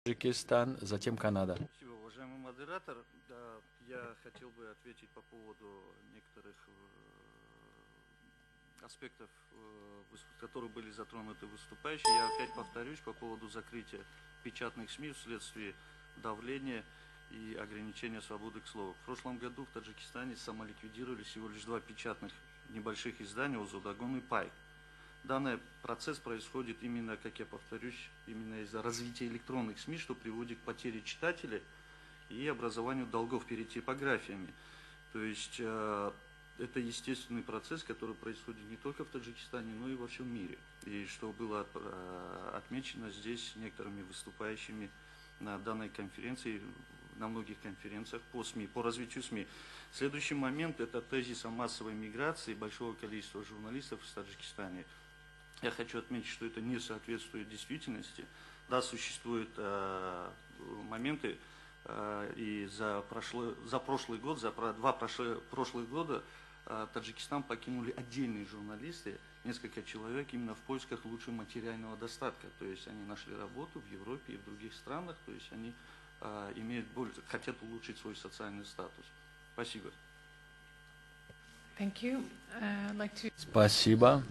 Таджикистан, затем Канада. Спасибо, уважаемый модератор. Да, я хотел бы ответить по поводу некоторых аспектов, которые были затронуты выступающие. Я опять повторюсь по поводу закрытия печатных СМИ вследствие давления и ограничения свободы к слову. В прошлом году в Таджикистане самоликвидировали всего лишь 2 печатных небольших издания «Узодагон» и «Пайк». Данный процесс происходит именно, как я повторюсь, именно из-за развития электронных СМИ, что приводит к потере читателей и образованию долгов перед типографиями. То есть это естественный процесс, который происходит не только в Таджикистане, но и во всем мире. И что было отмечено здесь некоторыми выступающими на данной конференции, на многих конференциях по СМИ, по развитию СМИ. Следующий момент – это тезис о массовой миграции большого количества журналистов в Таджикистане. Я хочу отметить, что это не соответствует действительности. Да, существуют моменты, и за прошлый год, за два прошлых года Таджикистан покинули отдельные журналисты, несколько человек именно в поисках лучшего материального достатка. То есть они нашли работу в Европе и в других странах, то есть они хотят улучшить свой социальный статус. Спасибо. Thank you. I'd like to... Спасибо.